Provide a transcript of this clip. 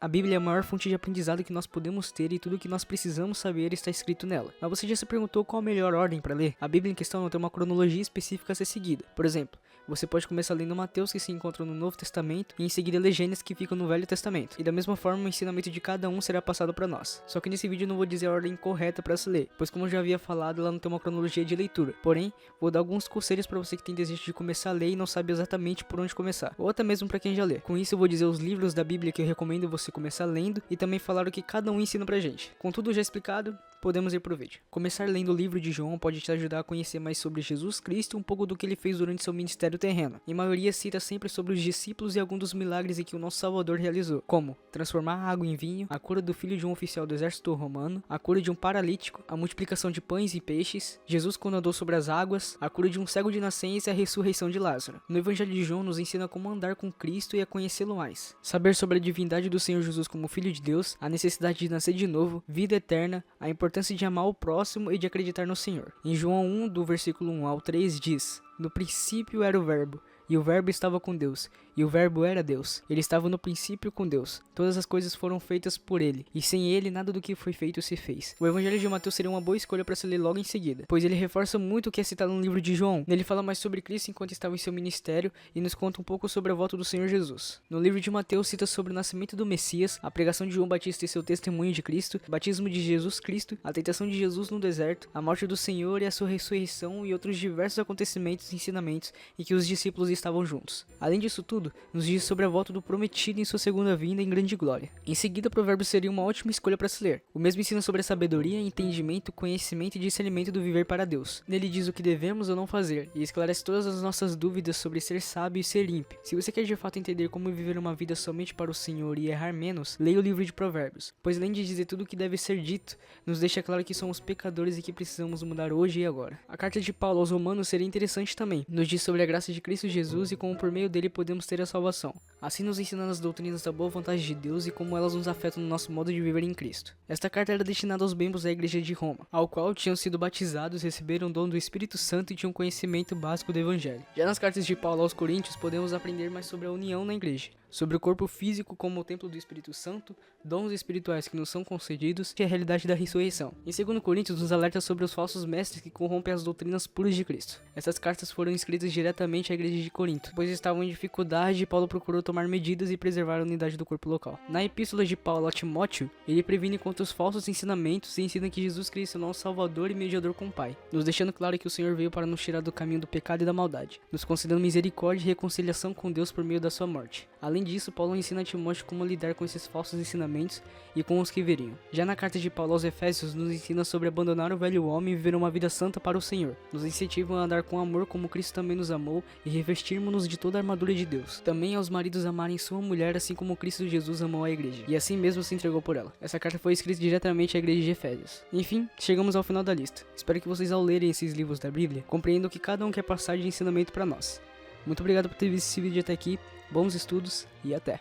A Bíblia é a maior fonte de aprendizado que nós podemos ter e tudo o que nós precisamos saber está escrito nela. Mas você já se perguntou qual a melhor ordem para ler? A Bíblia em questão não tem uma cronologia específica a ser seguida. Por exemplo, você pode começar lendo Mateus, que se encontra no Novo Testamento, e em seguida ler Gênesis, que fica no Velho Testamento. E da mesma forma, o ensinamento de cada um será passado para nós. Só que nesse vídeo eu não vou dizer a ordem correta para se ler, pois como eu já havia falado, ela não tem uma cronologia de leitura. Porém, vou dar alguns conselhos para você que tem desejo de começar a ler e não sabe exatamente por onde começar, ou até mesmo para quem já lê. Com isso eu vou dizer os livros da Bíblia que eu recomendo você começar lendo e também falar o que cada um ensina pra gente. Com tudo já explicado, podemos ir pro vídeo. Começar lendo o livro de João pode te ajudar a conhecer mais sobre Jesus Cristo e um pouco do que ele fez durante seu ministério terreno. Em maioria cita sempre sobre os discípulos e alguns dos milagres em que o nosso Salvador realizou, como transformar a água em vinho, a cura do filho de um oficial do exército romano, a cura de um paralítico, a multiplicação de pães e peixes, Jesus quando andou sobre as águas, a cura de um cego de nascença e a ressurreição de Lázaro. No Evangelho de João nos ensina como andar com Cristo e a conhecê-lo mais. Saber sobre a divindade do Senhor Jesus como Filho de Deus, a necessidade de nascer de novo, vida eterna, a importância de amar o próximo e de acreditar no Senhor. Em João 1, do versículo 1 ao 3 diz: No princípio era o Verbo, e o Verbo estava com Deus, e o Verbo era Deus. Ele estava no princípio com Deus. Todas as coisas foram feitas por ele, e sem ele nada do que foi feito se fez. O Evangelho de Mateus seria uma boa escolha para se ler logo em seguida, pois ele reforça muito o que é citado no livro de João. Nele fala mais sobre Cristo enquanto estava em seu ministério e nos conta um pouco sobre a volta do Senhor Jesus. No livro de Mateus cita sobre o nascimento do Messias, a pregação de João Batista e seu testemunho de Cristo, o batismo de Jesus Cristo, a tentação de Jesus no deserto, a morte do Senhor e a sua ressurreição e outros diversos acontecimentos e ensinamentos em que os discípulos estavam juntos. Além disso tudo, nos diz sobre a volta do prometido em sua segunda vinda em grande glória. Em seguida, Provérbios seria uma ótima escolha para se ler. O mesmo ensina sobre a sabedoria, entendimento, conhecimento e discernimento do viver para Deus. Nele diz o que devemos ou não fazer, e esclarece todas as nossas dúvidas sobre ser sábio e ser ímpio. Se você quer de fato entender como viver uma vida somente para o Senhor e errar menos, leia o livro de Provérbios, pois além de dizer tudo o que deve ser dito, nos deixa claro que somos pecadores e que precisamos mudar hoje e agora. A carta de Paulo aos Romanos seria interessante também. Nos diz sobre a graça de Cristo Jesus e como por meio dele podemos ter a salvação. Assim nos ensinando as doutrinas da boa vontade de Deus e como elas nos afetam no nosso modo de viver em Cristo. Esta carta era destinada aos membros da igreja de Roma, ao qual tinham sido batizados, receberam o dom do Espírito Santo e tinham conhecimento básico do Evangelho. Já nas cartas de Paulo aos Coríntios podemos aprender mais sobre a união na igreja, sobre o corpo físico como o templo do Espírito Santo, dons espirituais que nos são concedidos e a realidade da ressurreição. Em 2 Coríntios nos alerta sobre os falsos mestres que corrompem as doutrinas puras de Cristo. Essas cartas foram escritas diretamente à igreja de Corinto, pois estavam em dificuldade e Paulo procurou tomar medidas e preservar a unidade do corpo local. Na epístola de Paulo a Timóteo, ele previne contra os falsos ensinamentos e ensina que Jesus Cristo é nosso Salvador e mediador com o Pai, nos deixando claro que o Senhor veio para nos tirar do caminho do pecado e da maldade, nos concedendo misericórdia e reconciliação com Deus por meio da sua morte. Além disso, Paulo ensina a Timóteo como lidar com esses falsos ensinamentos e com os que viriam. Já na carta de Paulo aos Efésios, nos ensina sobre abandonar o velho homem e viver uma vida santa para o Senhor. Nos incentiva a andar com amor como Cristo também nos amou e revestirmos-nos de toda a armadura de Deus. Também aos maridos amarem sua mulher assim como Cristo Jesus amou a igreja, e assim mesmo se entregou por ela. Essa carta foi escrita diretamente à igreja de Efésios. Enfim, chegamos ao final da lista. Espero que vocês, ao lerem esses livros da Bíblia, compreendam o que cada um quer passar de ensinamento para nós. Muito obrigado por ter visto esse vídeo até aqui, bons estudos e até!